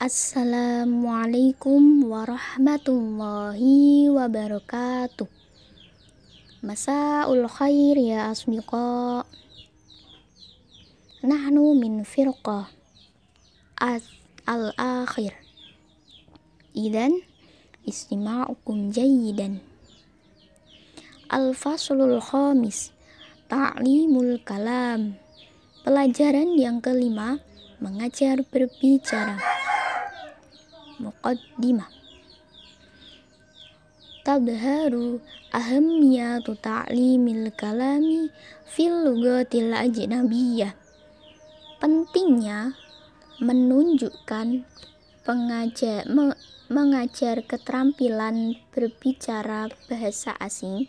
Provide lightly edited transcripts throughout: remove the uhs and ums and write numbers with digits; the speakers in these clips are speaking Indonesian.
Assalamualaikum warahmatullahi wabarakatuh. Masa'ul khair ya asdiqa. Nahnu min firqah al-akhir. Idan istima'ukum jayyidan. Al-faslul khamis, ta'limul kalam. Pelajaran yang kelima, mengajar berbicara. Muqaddimah. Tadharu ahammiyatu ta'limil kalami fil lughatil ajnabiyyah. Pentingnya menunjukkan mengajar keterampilan berbicara bahasa asing.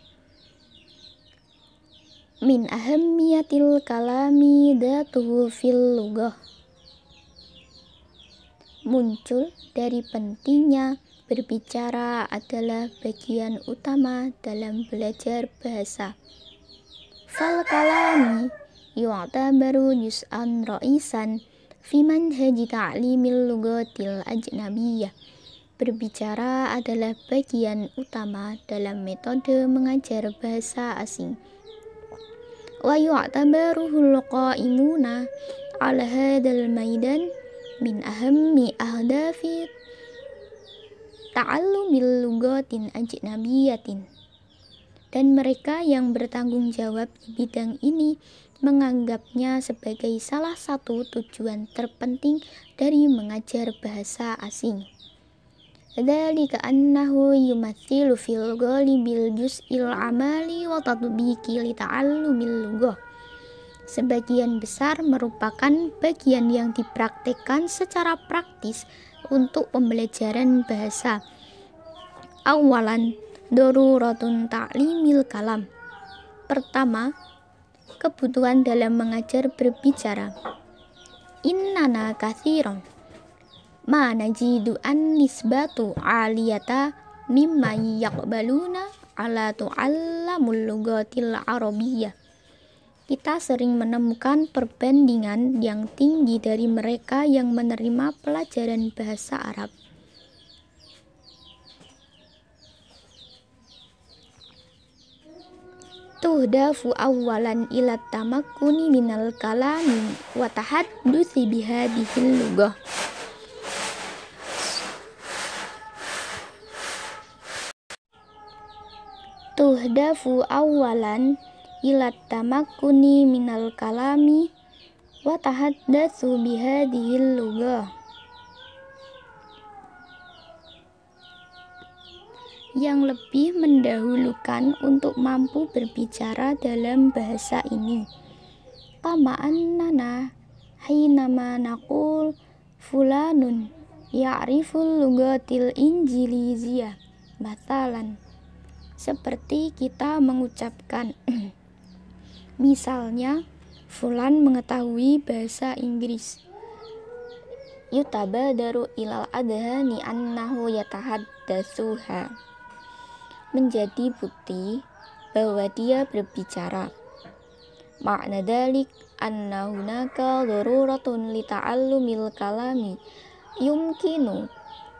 Min ahammiyatil kalami datuhu fil lughah. Muncul dari pentingnya berbicara adalah bagian utama dalam belajar bahasa. Fal kalami yu'tabaru juz'an ra'isan fi manhaji ta'limil lughatil ajnabiyyah. Berbicara adalah bagian utama dalam metode mengajar bahasa asing. Wa yu'tabaruhul qa'imuna 'ala hadzal maidan min ahammi ahdafi ta'allumil lughatin ajnabiyyatin. Dan mereka yang bertanggung jawab di bidang ini menganggapnya sebagai salah satu tujuan terpenting dari mengajar bahasa asing. Dzalika annahu yumathilu fil ghalibil juz'il amali wa tatbiqi li ta'allumil lughah. Sebagian besar merupakan bagian yang dipraktikkan secara praktis untuk pembelajaran bahasa. Awalan, daruratun ta'limil kalam. Pertama, kebutuhan dalam mengajar berbicara. Innana kathiran ma najidu an nisbatu aliyata mimma yaqbaluna ala tu'allamul lughatil arabiyyah. Kita sering menemukan perbandingan yang tinggi dari mereka yang menerima pelajaran bahasa Arab. Tuhdafu awalan ila tamakkuni minal kalami wa tahadduthi bihadihil lughah. Tuhdafu awalan ila tamakkuni minal kalami wa tahaddatsu bihadhil lughah. Yang lebih mendahulukan untuk mampu berbicara dalam bahasa ini. Kama annana hinama naqul fulanun ya'riful lughatil injiliziyah mathalan. Seperti kita mengucapkan misalnya, fulan mengetahui bahasa Inggris. Yutabadaru ilal adhani annahu yatahaddatsuha. Menjadi bukti bahwa dia berbicara. Makna dalik anna hunaka daruratun li ta'allumil kalami yumkinu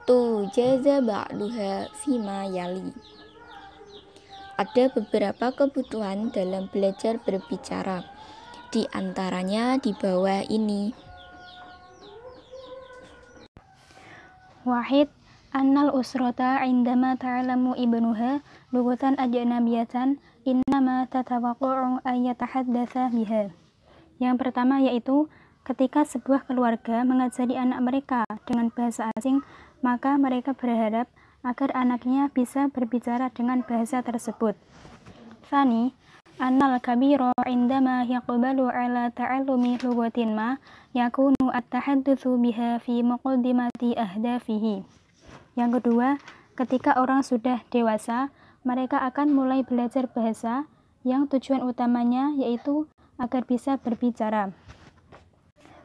tujaza ba'duha fima yali. Ada beberapa kebutuhan dalam belajar berbicara, di antaranya di bawah ini. Wahid, annal usrata indama ta'lamu ibnuha lughatan ajnabiyatan innama tatawaqqa'u an yatahaddatsa biha. Yang pertama yaitu ketika sebuah keluarga mengajari anak mereka dengan bahasa asing, maka mereka berharap agar anaknya bisa berbicara dengan bahasa tersebut. Tsani, annal kabira indama yaqbalu ala ta'allumi lughatin ma yakunu at-tahaddutsu biha fi muqaddimati ahdafihi. Yang kedua, ketika orang sudah dewasa, mereka akan mulai belajar bahasa yang tujuan utamanya yaitu agar bisa berbicara.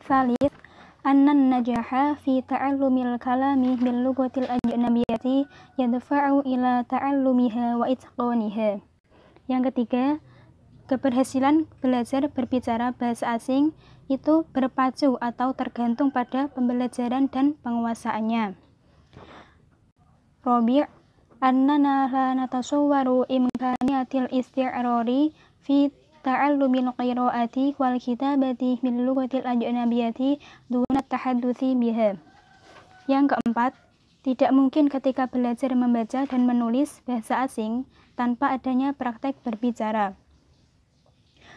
Tsalits, annan najaha fi ta'allumil kalami bil lughatil ajnabiyyati yadfa'u ila ta'allumiha wa itqaniha. Yang ketiga, keberhasilan belajar berbicara bahasa asing itu berpacu atau tergantung pada pembelajaran dan penguasaannya. Rabi' annana la natasawwaru imkaniyatil isti'rari fi ta'allumil qira'ati wal kitabati bil lughatil ajnabiyyati duna tahadduthi biha. Yang keempat, tidak mungkin ketika belajar membaca dan menulis bahasa asing tanpa adanya praktek berbicara.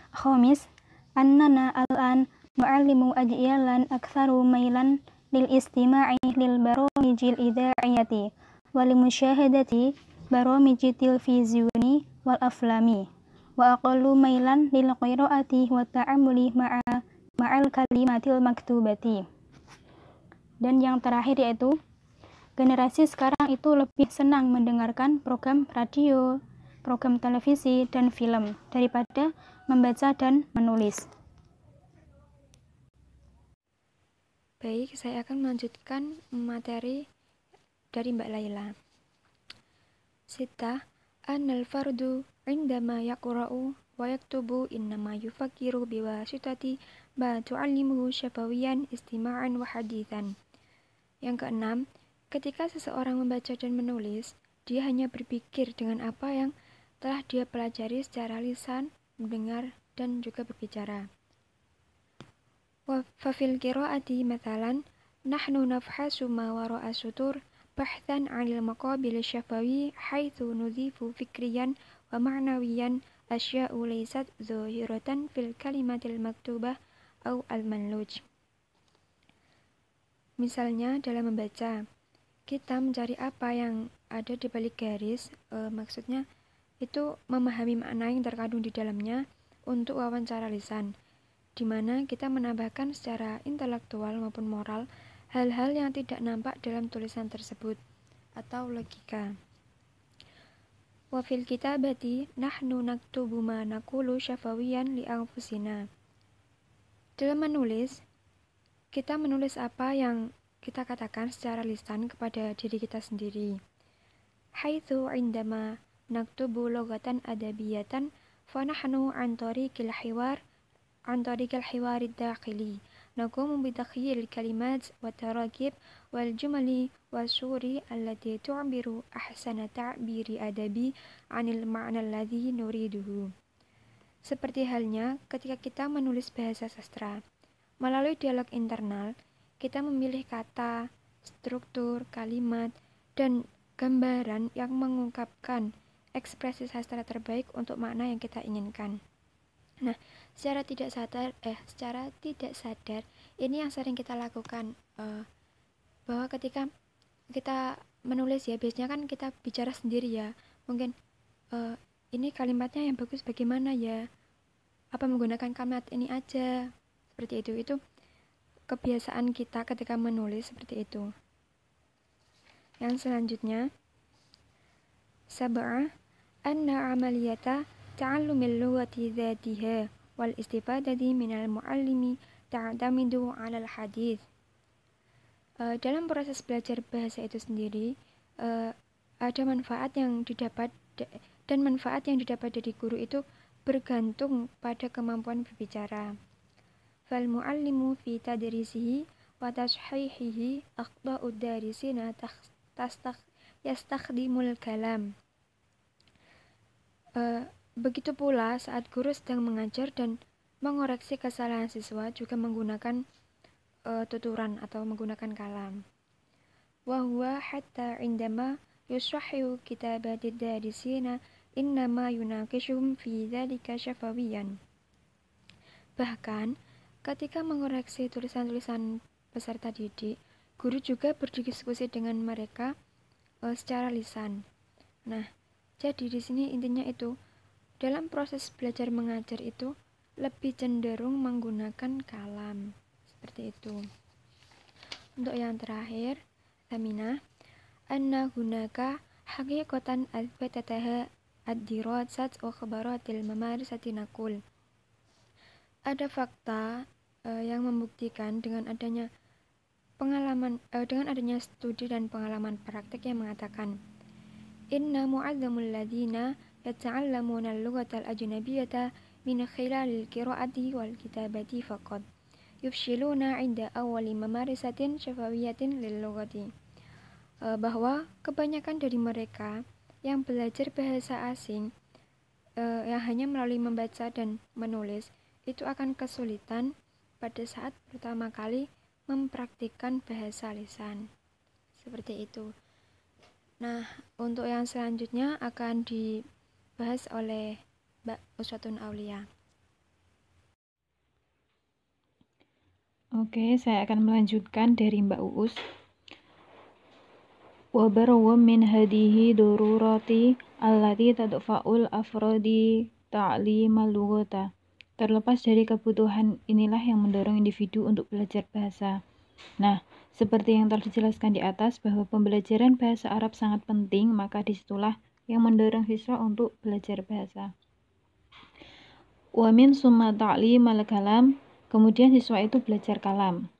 Khamis, annana al-an nu'allimu ajyalan aktsaru mailan lil istima'i lil baramijil idha'iyati wal musyahadati baramijil tilvizyuni wal aflami wa aqallu mailan lil qira'ati wa ta'ammuli ma'al kalimatil maktubati. Dan yang terakhir yaitu generasi sekarang itu lebih senang mendengarkan program radio, program televisi, dan film daripada membaca dan menulis. Baik, saya akan melanjutkan materi dari Mbak Laila. Sita, annal fardu indama yaqra'u wa yaktubu innama yufakiru biwasitati ma tu'allimuhu syafawiyan istima'an wa hadithan. Yang keenam, ketika seseorang membaca dan menulis, dia hanya berpikir dengan apa yang telah dia pelajari secara lisan, mendengar, dan juga berbicara. Wa fafil qira'ati mathalan nahnu nafhasu ma wara'a sutur bahthan 'anil maqabil syafawi haitsu nudhifu fikriyan wa ma'nawiyan asya'u laysat dhahiratan fil kalimatil maktubah au al-manluj. Misalnya dalam membaca, kita mencari apa yang ada di balik garis, maksudnya itu memahami makna yang terkandung di dalamnya untuk wawancara lisan, di mana kita menambahkan secara intelektual maupun moral hal-hal yang tidak nampak dalam tulisan tersebut atau logika. Wa fil kitabati nahnu naktubu ma naqulu syafawiyan li anfusina. Dalam menulis, kita menulis apa yang kita katakan secara lisan kepada diri kita sendiri. Haitsu indama naktubu lughatan adabiyatan fa nahnu an tariqil hiwar ad-dakhili naqumu bi takhyil kalimat wa tarakib wal jumali wasuri allati tu'biru ahsana ta'biri adabi 'anil ma'na alladhi nuriduhu. Seperti halnya ketika kita menulis bahasa sastra, melalui dialog internal, kita memilih kata, struktur, kalimat, dan gambaran yang mengungkapkan ekspresi sastra terbaik untuk makna yang kita inginkan. Nah, secara tidak sadar, ini yang sering kita lakukan, bahwa ketika kita menulis ya, biasanya kan kita bicara sendiri ya, mungkin ini kalimatnya yang bagus bagaimana ya, apa menggunakan kalimat ini aja, seperti itu kebiasaan kita ketika menulis seperti itu. Yang selanjutnya, sab'ah anna amaliyata ta'allumil lughati dzatiha wal istifadati minal muallimi ta'tamidu 'alal hadits. Dalam proses belajar bahasa itu sendiri, ada manfaat yang didapat dan manfaat yang didapat dari guru itu bergantung pada kemampuan berbicara. Fal muallimu fi tadrisihi wa tashihihi akhta'ud darisina yastakhdimul kalam. Begitu pula saat guru sedang mengajar dan mengoreksi kesalahan siswa juga menggunakan tuturan atau menggunakan kalam. Wa huwa hatta indama yusahhihu kitabatid darisina innama yunaqishuhum fi dzalika syafawiyan. Bahkan ketika mengoreksi tulisan-tulisan peserta didik, guru juga berdiskusi dengan mereka secara lisan. Nah, jadi di sini intinya itu, dalam proses belajar mengajar itu lebih cenderung menggunakan kalam, seperti itu. Untuk yang terakhir, Aminah, anna hunaka haqiqatan athbatataha ad-dirasat wa khabaratil mamarisati naqul. Ada fakta yang membuktikan dengan adanya studi dan pengalaman praktek yang mengatakan inna mu'azzamul ladzina yata'allamuna al-lughatal ajnabiyyata min khilalil qira'ati wal kitabati faqat. yufshiluna 'inda awwali mamarisatin syafawiyatin lil lughati. Bahwa kebanyakan dari mereka yang belajar bahasa asing yang hanya melalui membaca dan menulis itu akan kesulitan pada saat pertama kali mempraktikkan bahasa lisan. Seperti itu. Nah, untuk yang selanjutnya akan dibahas oleh Mbak Uswatun Aulia. Oke, saya akan melanjutkan dari Mbak Uus. Wa barwa min hadihi dururati allati tadfa'ul afradi ta'limal lughata. Terlepas dari kebutuhan inilah yang mendorong individu untuk belajar bahasa. Nah, seperti yang telah dijelaskan di atas bahwa pembelajaran bahasa Arab sangat penting, maka disitulah yang mendorong siswa untuk belajar bahasa. Wa min summa ta'limal kalam, kemudian siswa itu belajar kalam.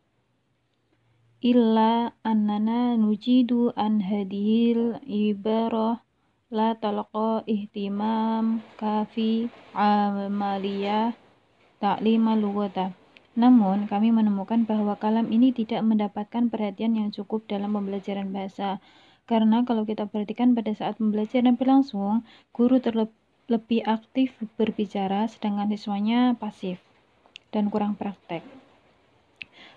Illa annana nujidu an hadhil ibarah la talqa ihtimam kafi amaliyah ta'limal lughata. Namun, kami menemukan bahwa kalam ini tidak mendapatkan perhatian yang cukup dalam pembelajaran bahasa. Karena kalau kita perhatikan pada saat pembelajaran berlangsung, guru lebih aktif berbicara, sedangkan siswanya pasif dan kurang praktek.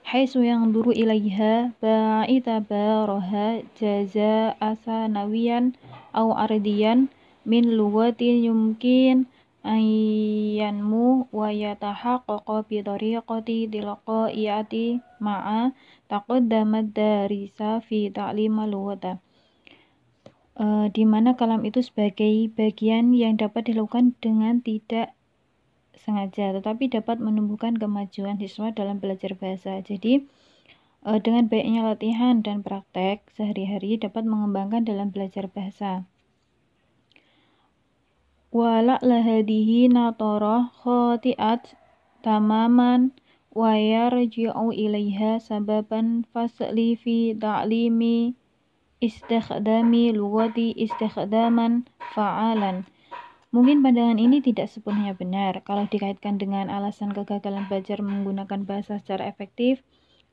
Haitsu yang duru ilaiha ba'ita baraha jaza'a sanawiyan au ardiyan min lughatin yumkin ayyanmu wa yatahaqqaqa bi tariqati tilqaiyati ma'a taqaddamat darisa fi ta'limal lughata. Di mana kalam itu sebagai bagian yang dapat dilakukan dengan tidak sengaja, tetapi dapat menumbuhkan kemajuan siswa dalam belajar bahasa. Jadi, dengan baiknya latihan dan praktek sehari-hari dapat mengembangkan dalam belajar bahasa. Wa la'la hadihi natarah khati'at tamaman wa yarji'u ilaiha sababan fasli fi ta'limi istikhdami lughati istikhdaman fa'alan. Mungkin pandangan ini tidak sepenuhnya benar. Kalau dikaitkan dengan alasan kegagalan belajar menggunakan bahasa secara efektif,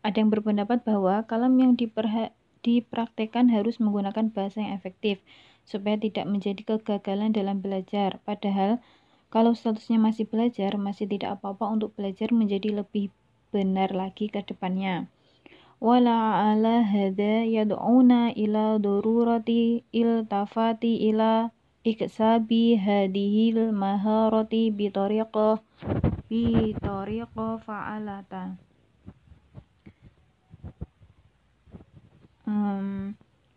ada yang berpendapat bahwa kalam yang dipraktekkan harus menggunakan bahasa yang efektif, supaya tidak menjadi kegagalan dalam belajar. Padahal, kalau statusnya masih belajar, masih tidak apa-apa untuk belajar menjadi lebih benar lagi ke depannya. Wala ala hadza yad'una ila darurati iltafati ila iksabi hadihil maharati bi tariqah fa'alata.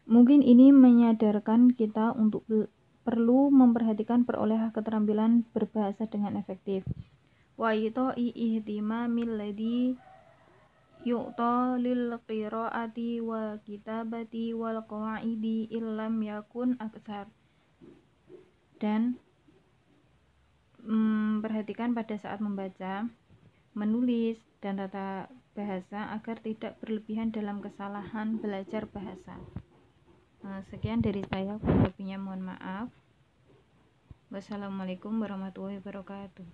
Mungkin ini menyadarkan kita untuk perlu memperhatikan perolehan keterampilan berbahasa dengan efektif. Wa ita'i ihtimamil ladzi yu'ta lil qiraati wal kitabati wal qawaidi illam yakun aksar. Dan perhatikan pada saat membaca, menulis, dan tata bahasa agar tidak berlebihan dalam kesalahan belajar bahasa. Sekian dari saya, kurang lebihnya mohon maaf. Wassalamualaikum warahmatullahi wabarakatuh.